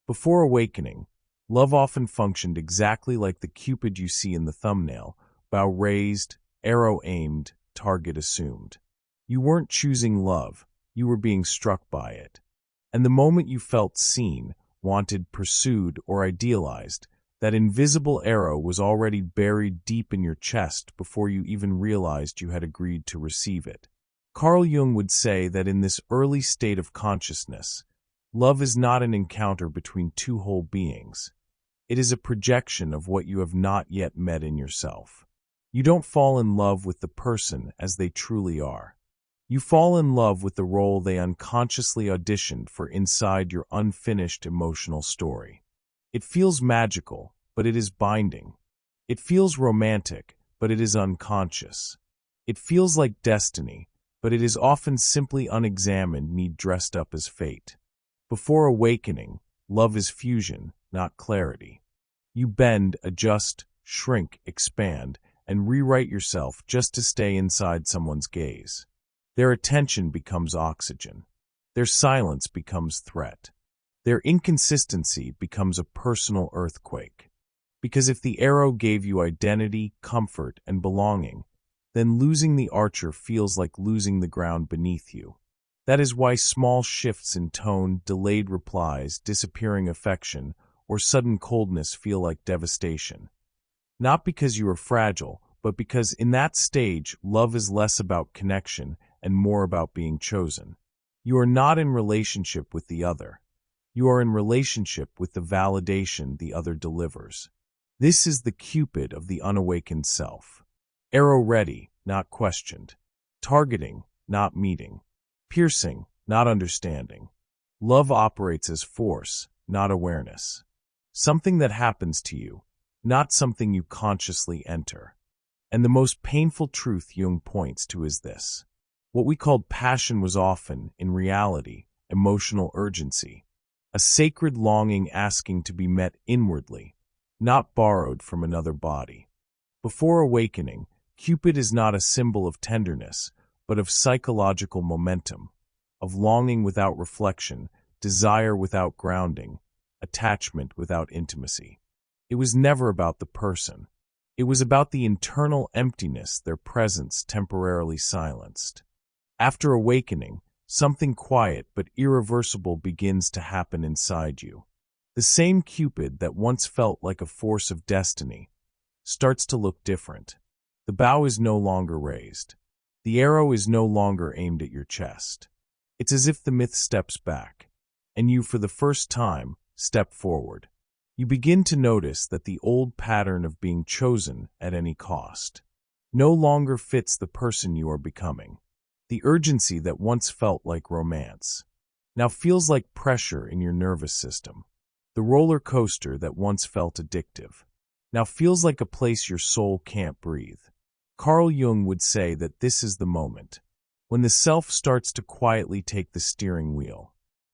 Before awakening, love often functioned exactly like the Cupid you see in the thumbnail, bow raised, arrow aimed, target assumed. You weren't choosing love, you were being struck by it. And the moment you felt seen, wanted, pursued, or idealized, that invisible arrow was already buried deep in your chest before you even realized you had agreed to receive it. Carl Jung would say that in this early state of consciousness, love is not an encounter between two whole beings. It is a projection of what you have not yet met in yourself. You don't fall in love with the person as they truly are. You fall in love with the role they unconsciously auditioned for inside your unfinished emotional story. It feels magical, but it is binding. It feels romantic, but it is unconscious. It feels like destiny, but it is often simply unexamined need dressed up as fate. Before awakening, love is fusion, not clarity. You bend, adjust, shrink, expand, and rewrite yourself just to stay inside someone's gaze. Their attention becomes oxygen. Their silence becomes threat. Their inconsistency becomes a personal earthquake. Because if the arrow gave you identity, comfort, and belonging, then losing the archer feels like losing the ground beneath you. That is why small shifts in tone, delayed replies, disappearing affection, or sudden coldness feel like devastation. Not because you are fragile, but because in that stage, love is less about connection and more about being chosen. You are not in relationship with the other. You are in relationship with the validation the other delivers. This is the Cupid of the unawakened self. Arrow ready, not questioned. Targeting, not meeting. Piercing, not understanding. Love operates as force, not awareness. Something that happens to you, not something you consciously enter. And the most painful truth Jung points to is this. What we called passion was often, in reality, emotional urgency. A sacred longing asking to be met inwardly, not borrowed from another body. Before awakening, Cupid is not a symbol of tenderness, but of psychological momentum, of longing without reflection, desire without grounding, attachment without intimacy. It was never about the person. It was about the internal emptiness their presence temporarily silenced. After awakening, something quiet but irreversible begins to happen inside you. The same Cupid that once felt like a force of destiny starts to look different. The bow is no longer raised. The arrow is no longer aimed at your chest. It's as if the myth steps back, and you, for the first time, step forward. You begin to notice that the old pattern of being chosen at any cost no longer fits the person you are becoming. The urgency that once felt like romance now feels like pressure in your nervous system. The roller coaster that once felt addictive now feels like a place your soul can't breathe. Carl Jung would say that this is the moment when the self starts to quietly take the steering wheel.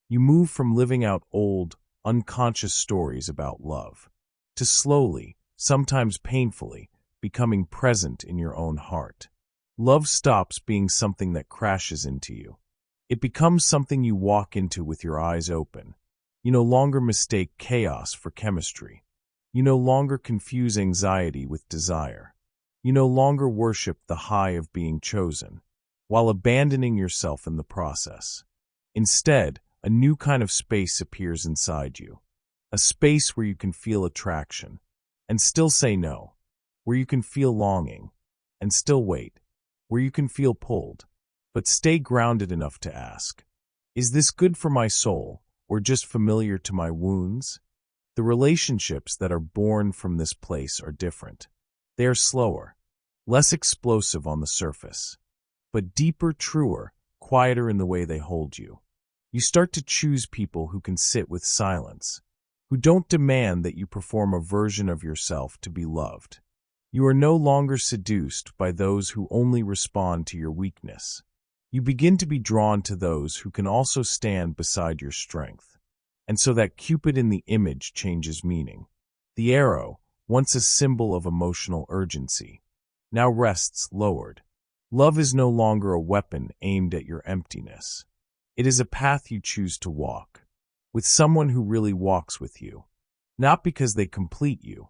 You move from living out old, unconscious stories about love to slowly, sometimes painfully, becoming present in your own heart. Love stops being something that crashes into you. It becomes something you walk into with your eyes open. You no longer mistake chaos for chemistry. You no longer confuse anxiety with desire. You no longer worship the high of being chosen, while abandoning yourself in the process. Instead, a new kind of space appears inside you. A space where you can feel attraction, and still say no. Where you can feel longing, and still wait. Where you can feel pulled, but stay grounded enough to ask, is this good for my soul, or just familiar to my wounds? The relationships that are born from this place are different. They are slower, less explosive on the surface, but deeper, truer, quieter in the way they hold you. You start to choose people who can sit with silence, who don't demand that you perform a version of yourself to be loved. You are no longer seduced by those who only respond to your weakness. You begin to be drawn to those who can also stand beside your strength. And so that Cupid in the image changes meaning. The arrow, once a symbol of emotional urgency, now rests lowered. Love is no longer a weapon aimed at your emptiness. It is a path you choose to walk. with someone who really walks with you. Not because they complete you,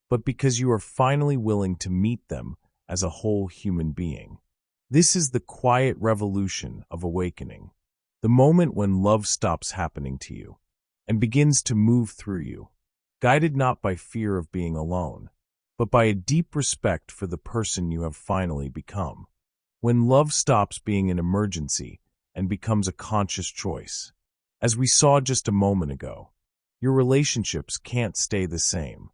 but because you are finally willing to meet them as a whole human being. This is the quiet revolution of awakening, the moment when love stops happening to you and begins to move through you, guided not by fear of being alone, but by a deep respect for the person you have finally become. When love stops being an emergency and becomes a conscious choice. As we saw just a moment ago, your relationships can't stay the same.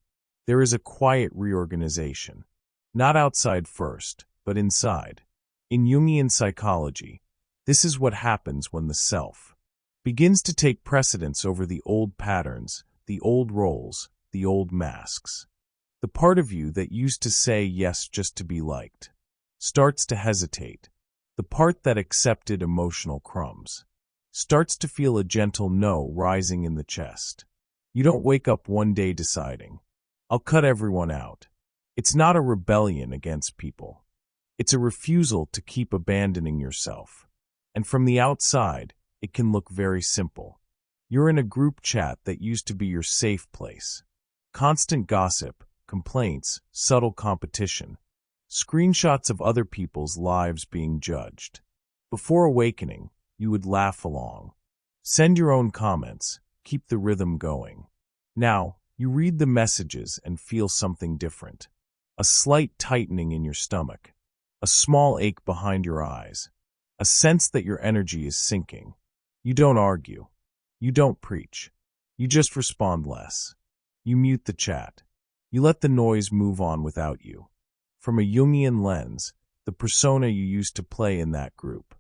There is a quiet reorganization, not outside first, but inside. In Jungian psychology, this is what happens when the self begins to take precedence over the old patterns, the old roles, the old masks. The part of you that used to say yes just to be liked starts to hesitate. The part that accepted emotional crumbs starts to feel a gentle no rising in the chest. You don't wake up one day deciding, I'll cut everyone out. It's not a rebellion against people. It's a refusal to keep abandoning yourself. And from the outside, it can look very simple. You're in a group chat that used to be your safe place. Constant gossip, complaints, subtle competition, screenshots of other people's lives being judged. Before awakening, you would laugh along. Send your own comments, keep the rhythm going. Now, you read the messages and feel something different. A slight tightening in your stomach, a small ache behind your eyes, a sense that your energy is sinking. You don't argue. You don't preach. You just respond less. You mute the chat. You let the noise move on without you. From a Jungian lens, the persona you used to play in that group.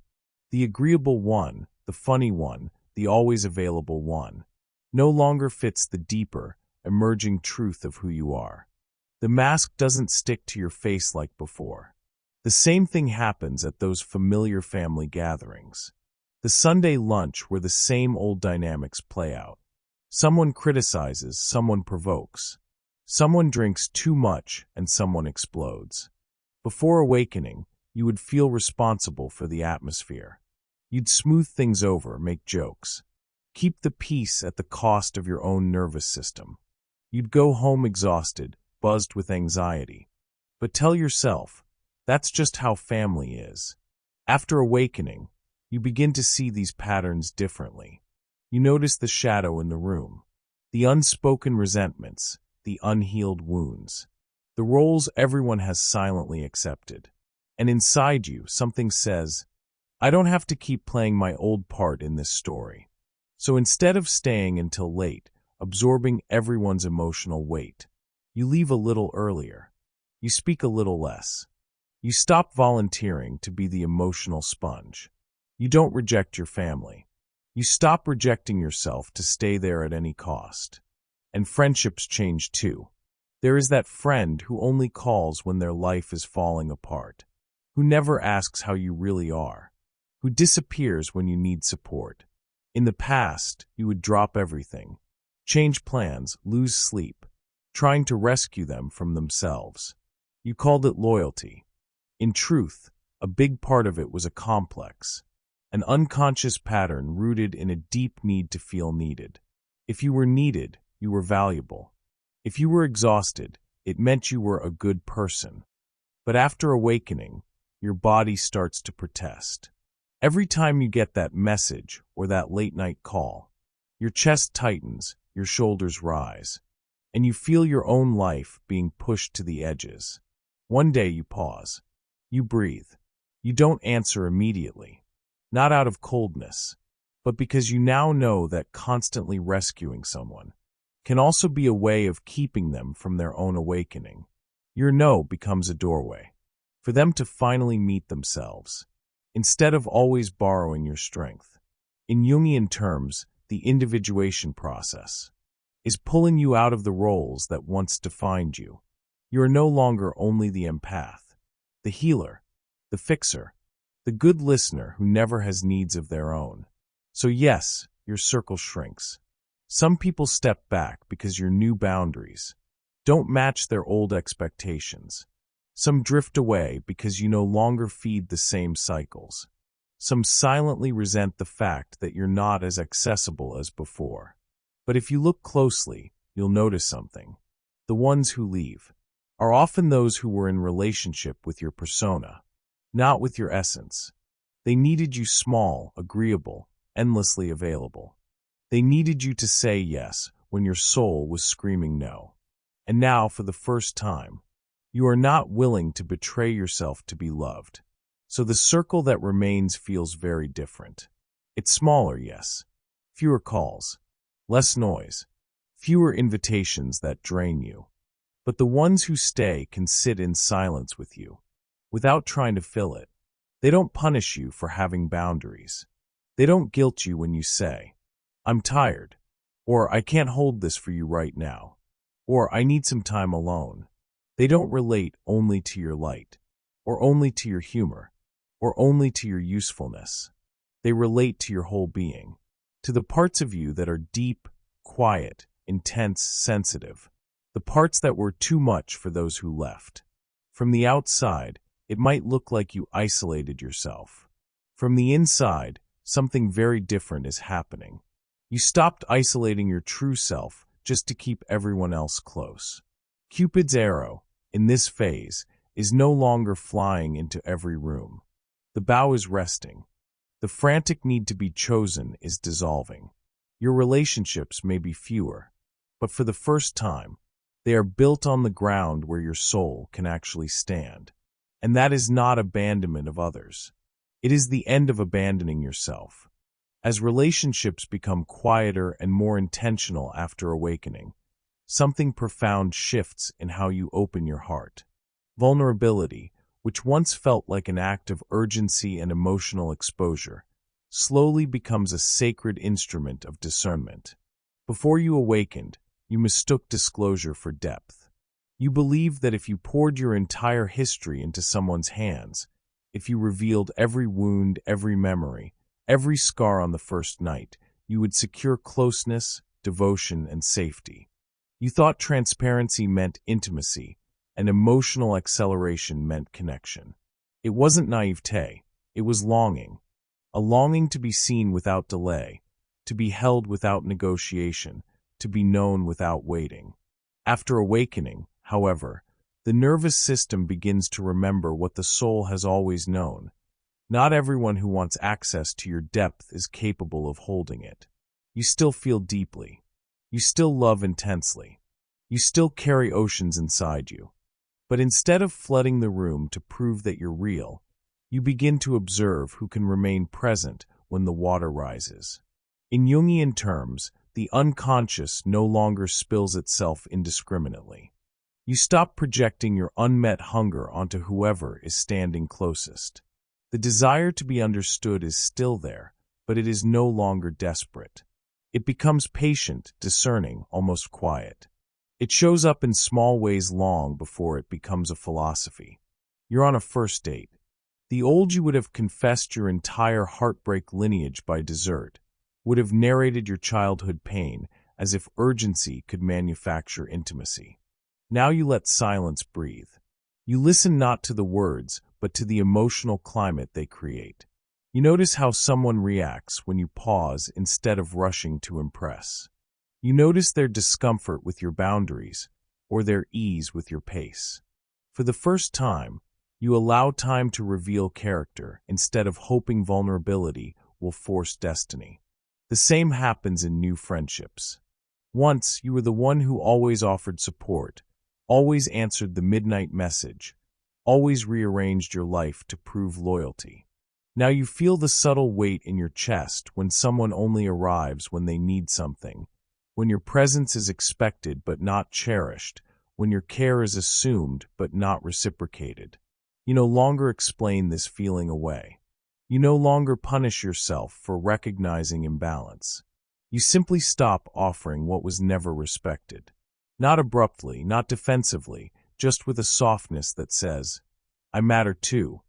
The agreeable one, the funny one, the always available one, no longer fits the deeper, emerging truth of who you are. The mask doesn't stick to your face like before. The same thing happens at those familiar family gatherings. The Sunday lunch where the same old dynamics play out. Someone criticizes, someone provokes. Someone drinks too much and someone explodes. Before awakening, you would feel responsible for the atmosphere. You'd smooth things over, make jokes. Keep the peace at the cost of your own nervous system. You'd go home exhausted, buzzed with anxiety. But tell yourself, that's just how family is. After awakening, you begin to see these patterns differently. You notice the shadow in the room, the unspoken resentments, the unhealed wounds, the roles everyone has silently accepted. And inside you, something says, I don't have to keep playing my old part in this story. So instead of staying until late, absorbing everyone's emotional weight, you leave a little earlier. You speak a little less. You stop volunteering to be the emotional sponge. You don't reject your family. You stop rejecting yourself to stay there at any cost. And friendships change too. There is that friend who only calls when their life is falling apart, who never asks how you really are, who disappears when you need support. In the past, you would drop everything, change plans, lose sleep, trying to rescue them from themselves. You called it loyalty. In truth, a big part of it was a complex, an unconscious pattern rooted in a deep need to feel needed. If you were needed, you were valuable. If you were exhausted, it meant you were a good person. But after awakening, your body starts to protest. Every time you get that message or that late-night call, your chest tightens, your shoulders rise, and you feel your own life being pushed to the edges. One day you pause. You breathe. You don't answer immediately, not out of coldness, but because you now know that constantly rescuing someone can also be a way of keeping them from their own awakening. Your no becomes a doorway for them to finally meet themselves, instead of always borrowing your strength. In Jungian terms, the individuation process is pulling you out of the roles that once defined you. You are no longer only the empath, the healer, the fixer, the good listener who never has needs of their own. So yes, your circle shrinks. Some people step back because your new boundaries don't match their old expectations. Some drift away because you no longer feed the same cycles. Some silently resent the fact that you're not as accessible as before. But if you look closely, you'll notice something. The ones who leave are often those who were in relationship with your persona, not with your essence. They needed you small, agreeable, endlessly available. They needed you to say yes when your soul was screaming no. And now, for the first time, you are not willing to betray yourself to be loved. So the circle that remains feels very different. It's smaller, yes. Fewer calls, less noise, fewer invitations that drain you. But the ones who stay can sit in silence with you, without trying to fill it. They don't punish you for having boundaries. They don't guilt you when you say, "I'm tired," or "I can't hold this for you right now," or "I need some time alone." They don't relate only to your light, or only to your humor, or only to your usefulness. They relate to your whole being, to the parts of you that are deep, quiet, intense, sensitive, the parts that were too much for those who left. From the outside, it might look like you isolated yourself. From the inside, something very different is happening. You stopped isolating your true self just to keep everyone else close. Cupid's arrow, in this phase, is no longer flying into every room. The bow is resting. The frantic need to be chosen is dissolving. Your relationships may be fewer, but for the first time, they are built on the ground where your soul can actually stand. And that is not abandonment of others. It is the end of abandoning yourself. As relationships become quieter and more intentional after awakening, something profound shifts in how you open your heart. Vulnerability, which once felt like an act of urgency and emotional exposure, slowly becomes a sacred instrument of discernment. Before you awakened, you mistook disclosure for depth. You believed that if you poured your entire history into someone's hands, if you revealed every wound, every memory, every scar on the first night, you would secure closeness, devotion, and safety. You thought transparency meant intimacy, and emotional acceleration meant connection. It wasn't naivete, it was longing. A longing to be seen without delay, to be held without negotiation, to be known without waiting. After awakening, however, the nervous system begins to remember what the soul has always known. Not everyone who wants access to your depth is capable of holding it. You still feel deeply. You still love intensely. You still carry oceans inside you. But instead of flooding the room to prove that you're real, you begin to observe who can remain present when the water rises. In Jungian terms, the unconscious no longer spills itself indiscriminately. You stop projecting your unmet hunger onto whoever is standing closest. The desire to be understood is still there, but it is no longer desperate. It becomes patient, discerning, almost quiet. It shows up in small ways long before it becomes a philosophy. You're on a first date. The old you would have confessed your entire heartbreak lineage by dessert, would have narrated your childhood pain as if urgency could manufacture intimacy. Now you let silence breathe. You listen not to the words, but to the emotional climate they create. You notice how someone reacts when you pause instead of rushing to impress. You notice their discomfort with your boundaries, or their ease with your pace. For the first time, you allow time to reveal character instead of hoping vulnerability will force destiny. The same happens in new friendships. Once, you were the one who always offered support, always answered the midnight message, always rearranged your life to prove loyalty. Now you feel the subtle weight in your chest when someone only arrives when they need something, when your presence is expected but not cherished, when your care is assumed but not reciprocated. You no longer explain this feeling away. You no longer punish yourself for recognizing imbalance. You simply stop offering what was never respected. Not abruptly, not defensively, just with a softness that says, "I matter too."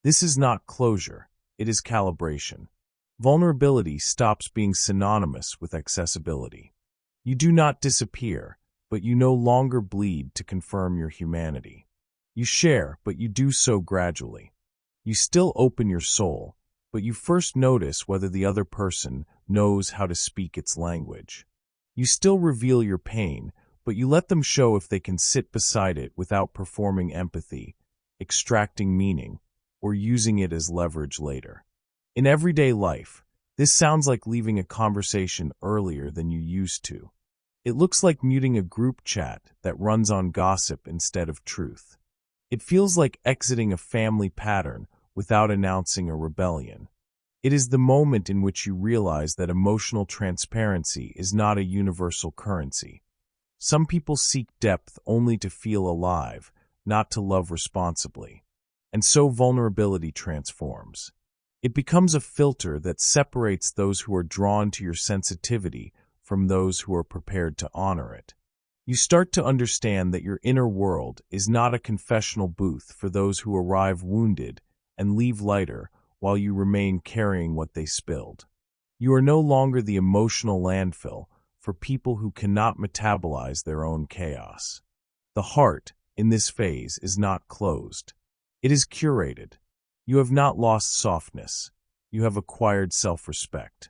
This is not closure, it is calibration. Vulnerability stops being synonymous with accessibility. You do not disappear, but you no longer bleed to confirm your humanity. You share, but you do so gradually. You still open your soul, but you first notice whether the other person knows how to speak its language. You still reveal your pain, but you let them show if they can sit beside it without performing empathy, extracting meaning, or using it as leverage later. In everyday life, this sounds like leaving a conversation earlier than you used to. It looks like muting a group chat that runs on gossip instead of truth. It feels like exiting a family pattern without announcing a rebellion. It is the moment in which you realize that emotional transparency is not a universal currency. Some people seek depth only to feel alive, not to love responsibly. And so vulnerability transforms. It becomes a filter that separates those who are drawn to your sensitivity from those who are prepared to honor it. You start to understand that your inner world is not a confessional booth for those who arrive wounded and leave lighter while you remain carrying what they spilled. You are no longer the emotional landfill for people who cannot metabolize their own chaos. The heart, in this phase, is not closed. It is curated. You have not lost softness. You have acquired self-respect.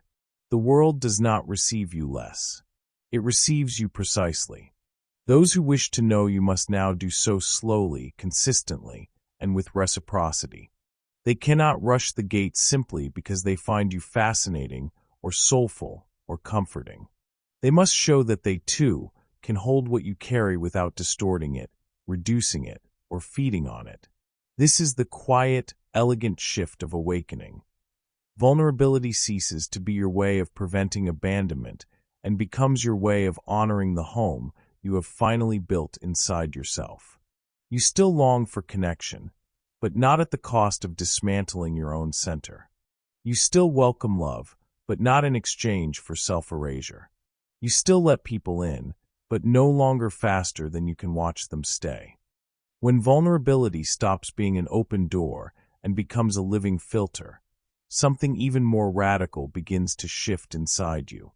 The world does not receive you less. It receives you precisely. Those who wish to know you must now do so slowly, consistently, and with reciprocity. They cannot rush the gate simply because they find you fascinating or soulful or comforting. They must show that they, too, can hold what you carry without distorting it, reducing it, or feeding on it. This is the quiet, elegant shift of awakening. Vulnerability ceases to be your way of preventing abandonment and becomes your way of honoring the home you have finally built inside yourself. You still long for connection, but not at the cost of dismantling your own center. You still welcome love, but not in exchange for self-erasure. You still let people in, but no longer faster than you can watch them stay. When vulnerability stops being an open door and becomes a living filter, something even more radical begins to shift inside you.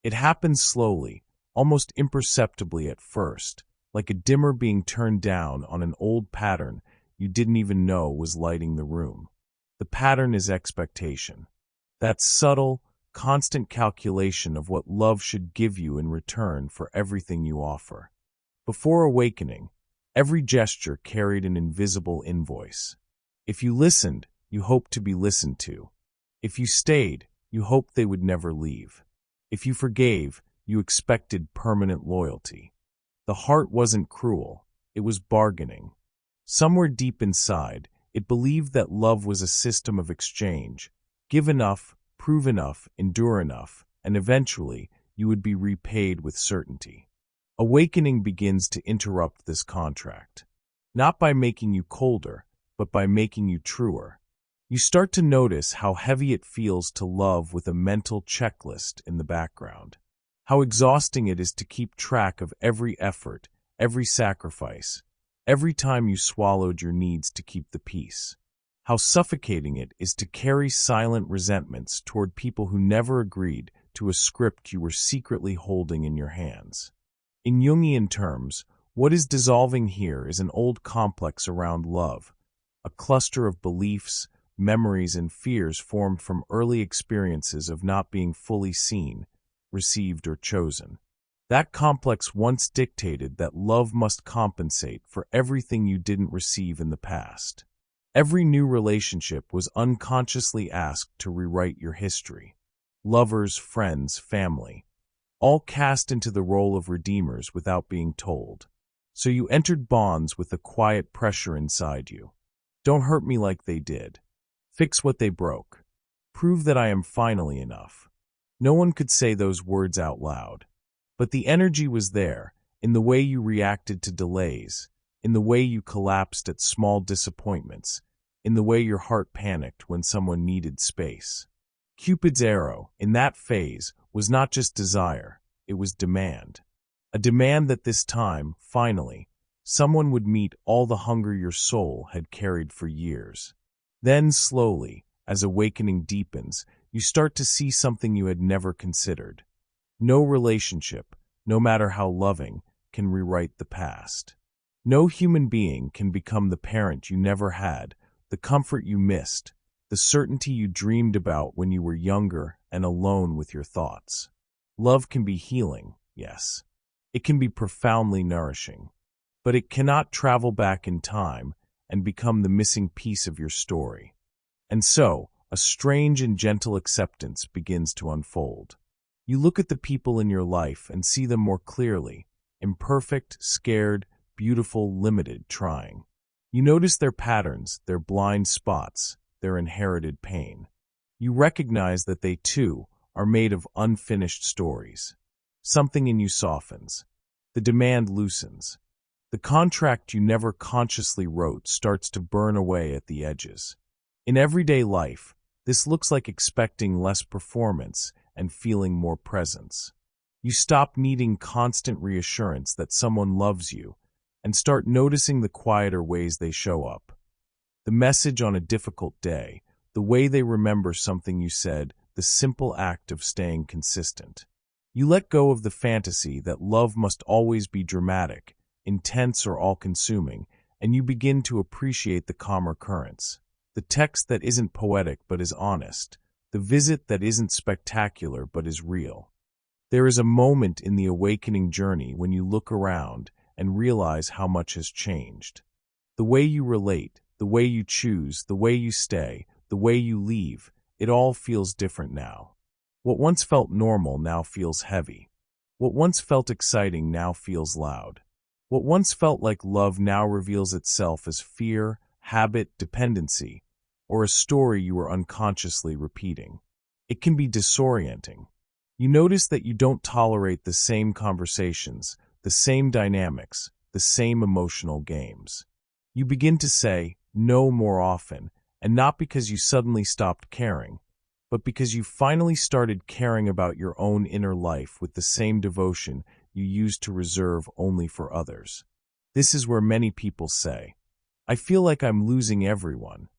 It happens slowly, almost imperceptibly at first, like a dimmer being turned down on an old pattern you didn't even know was lighting the room. The pattern is expectation. That subtle, constant calculation of what love should give you in return for everything you offer. Before awakening, every gesture carried an invisible invoice. If you listened, you hoped to be listened to. If you stayed, you hoped they would never leave. If you forgave, you expected permanent loyalty. The heart wasn't cruel, it was bargaining. Somewhere deep inside, it believed that love was a system of exchange. Give enough, prove enough, endure enough, and eventually you would be repaid with certainty. Awakening begins to interrupt this contract. Not by making you colder, but by making you truer. You start to notice how heavy it feels to love with a mental checklist in the background. How exhausting it is to keep track of every effort, every sacrifice, every time you swallowed your needs to keep the peace. How suffocating it is to carry silent resentments toward people who never agreed to a script you were secretly holding in your hands. In Jungian terms, what is dissolving here is an old complex around love, a cluster of beliefs, memories, and fears formed from early experiences of not being fully seen, received, or chosen. That complex once dictated that love must compensate for everything you didn't receive in the past. Every new relationship was unconsciously asked to rewrite your history. Lovers, friends, family, all cast into the role of redeemers without being told. So you entered bonds with a quiet pressure inside you. Don't hurt me like they did. Fix what they broke. Prove that I am finally enough. No one could say those words out loud. But the energy was there, in the way you reacted to delays, in the way you collapsed at small disappointments, in the way your heart panicked when someone needed space. Cupid's arrow, in that phase, was not just desire, it was demand. A demand that this time, finally, someone would meet all the hunger your soul had carried for years. Then, slowly, as awakening deepens, you start to see something you had never considered. No relationship, no matter how loving, can rewrite the past. No human being can become the parent you never had, the comfort you missed, the certainty you dreamed about when you were younger and alone with your thoughts. Love can be healing, yes. It can be profoundly nourishing. But it cannot travel back in time and become the missing piece of your story. And so, a strange and gentle acceptance begins to unfold. You look at the people in your life and see them more clearly, imperfect, scared, beautiful, limited, trying. You notice their patterns, their blind spots, their inherited pain. You recognize that they, too, are made of unfinished stories. Something in you softens. The demand loosens. The contract you never consciously wrote starts to burn away at the edges. In everyday life, this looks like expecting less performance and feeling more presence. You stop needing constant reassurance that someone loves you and start noticing the quieter ways they show up. The message on a difficult day, the way they remember something you said, the simple act of staying consistent. You let go of the fantasy that love must always be dramatic, intense, or all-consuming, and you begin to appreciate the calmer currents. The text that isn't poetic but is honest. The visit that isn't spectacular but is real. There is a moment in the awakening journey when you look around and realize how much has changed. The way you relate, the way you choose, the way you stay, the way you leave, it all feels different now. What once felt normal now feels heavy. What once felt exciting now feels loud. What once felt like love now reveals itself as fear, habit, dependency, or a story you were unconsciously repeating. It can be disorienting. You notice that you don't tolerate the same conversations, the same dynamics, the same emotional games. You begin to say no more often, and not because you suddenly stopped caring, but because you finally started caring about your own inner life with the same devotion you used to reserve only for others. This is where many people say, "I feel like I'm losing everyone."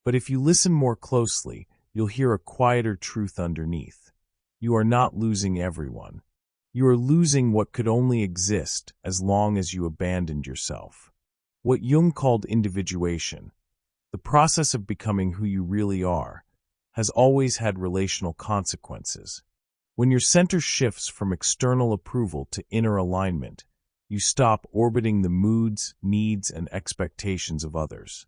But if you listen more closely, you'll hear a quieter truth underneath. You are not losing everyone. You are losing what could only exist as long as you abandoned yourself. What Jung called individuation, the process of becoming who you really are, has always had relational consequences. When your center shifts from external approval to inner alignment, you stop orbiting the moods, needs, and expectations of others.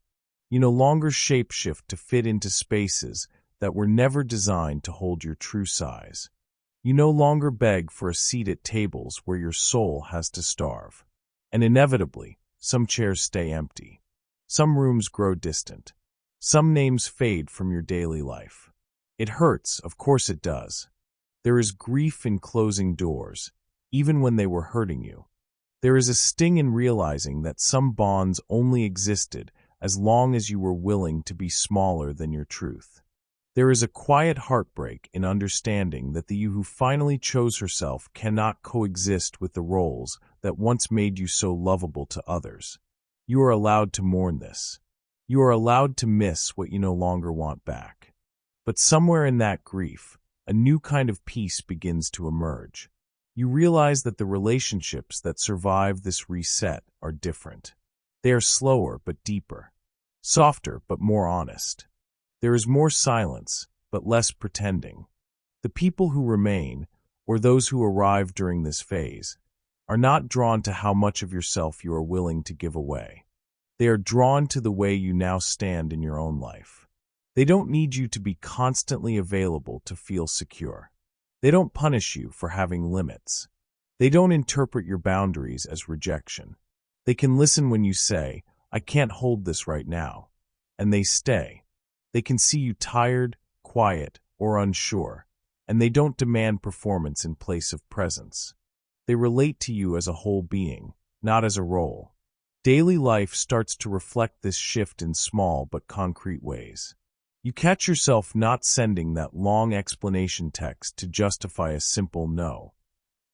You no longer shapeshift to fit into spaces that were never designed to hold your true size. You no longer beg for a seat at tables where your soul has to starve. And inevitably, some chairs stay empty. Some rooms grow distant. Some names fade from your daily life. It hurts, of course it does. There is grief in closing doors, even when they were hurting you. There is a sting in realizing that some bonds only existed as long as you were willing to be smaller than your truth. There is a quiet heartbreak in understanding that the you who finally chose herself cannot coexist with the roles that once made you so lovable to others. You are allowed to mourn this. You are allowed to miss what you no longer want back. But somewhere in that grief, a new kind of peace begins to emerge. You realize that the relationships that survive this reset are different. They are slower but deeper, softer but more honest. There is more silence, but less pretending. The people who remain, or those who arrive during this phase, are not drawn to how much of yourself you are willing to give away. They are drawn to the way you now stand in your own life. They don't need you to be constantly available to feel secure. They don't punish you for having limits. They don't interpret your boundaries as rejection. They can listen when you say, "I can't hold this right now," and they stay. They can see you tired, quiet, or unsure, and they don't demand performance in place of presence. They relate to you as a whole being, not as a role. Daily life starts to reflect this shift in small but concrete ways. You catch yourself not sending that long explanation text to justify a simple no.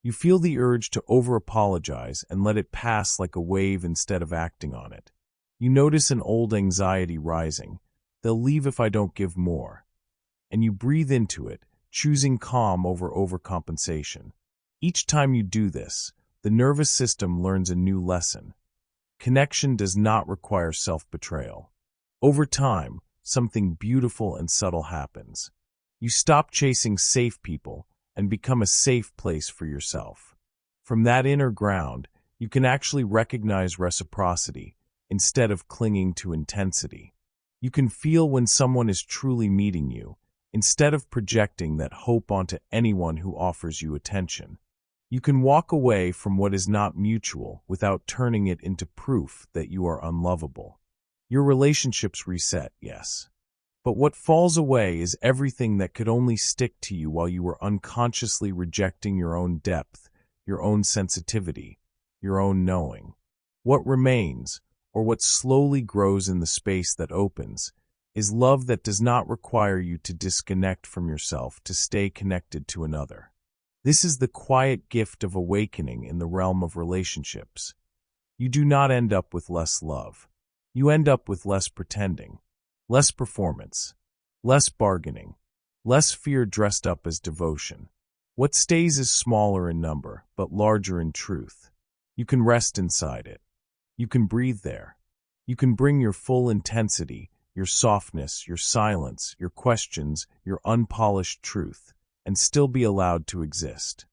You feel the urge to over-apologize and let it pass like a wave instead of acting on it. You notice an old anxiety rising. "They'll leave if I don't give more." And you breathe into it, choosing calm over overcompensation. Each time you do this, the nervous system learns a new lesson. Connection does not require self-betrayal. Over time, something beautiful and subtle happens. You stop chasing safe people and become a safe place for yourself. From that inner ground, you can actually recognize reciprocity instead of clinging to intensity. You can feel when someone is truly meeting you, instead of projecting that hope onto anyone who offers you attention. You can walk away from what is not mutual without turning it into proof that you are unlovable. Your relationships reset, yes. But what falls away is everything that could only stick to you while you were unconsciously rejecting your own depth, your own sensitivity, your own knowing. What remains, or what slowly grows in the space that opens, is love that does not require you to disconnect from yourself to stay connected to another. This is the quiet gift of awakening in the realm of relationships. You do not end up with less love. You end up with less pretending, less performance, less bargaining, less fear dressed up as devotion. What stays is smaller in number, but larger in truth. You can rest inside it. You can breathe there. You can bring your full intensity, your softness, your silence, your questions, your unpolished truth, and still be allowed to exist.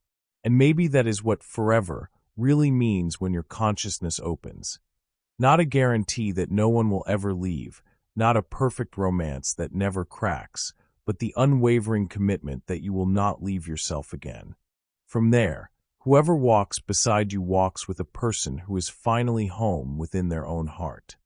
And maybe that is what forever really means when your consciousness opens. Not a guarantee that no one will ever leave, not a perfect romance that never cracks, but the unwavering commitment that you will not leave yourself again. From there, whoever walks beside you walks with a person who is finally home within their own heart.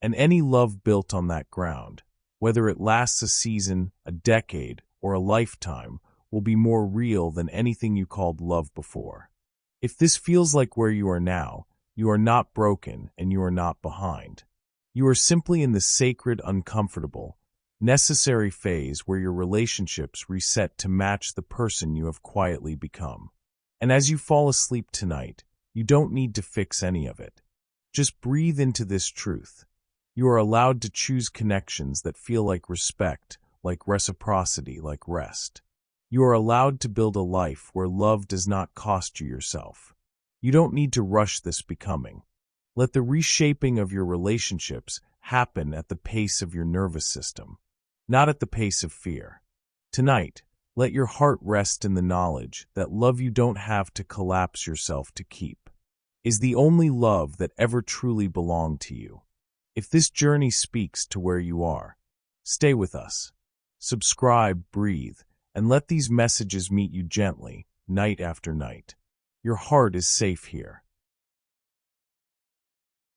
And any love built on that ground, whether it lasts a season, a decade, or a lifetime, will be more real than anything you called love before. If this feels like where you are now, you are not broken and you are not behind. You are simply in the sacred, uncomfortable, necessary phase where your relationships reset to match the person you have quietly become. And as you fall asleep tonight, you don't need to fix any of it. Just breathe into this truth. You are allowed to choose connections that feel like respect, like reciprocity, like rest. You are allowed to build a life where love does not cost you yourself. You don't need to rush this becoming. Let the reshaping of your relationships happen at the pace of your nervous system, not at the pace of fear. Tonight, let your heart rest in the knowledge that love you don't have to collapse yourself to keep is the only love that ever truly belonged to you. If this journey speaks to where you are, stay with us. Subscribe, breathe, and let these messages meet you gently, night after night. Your heart is safe here.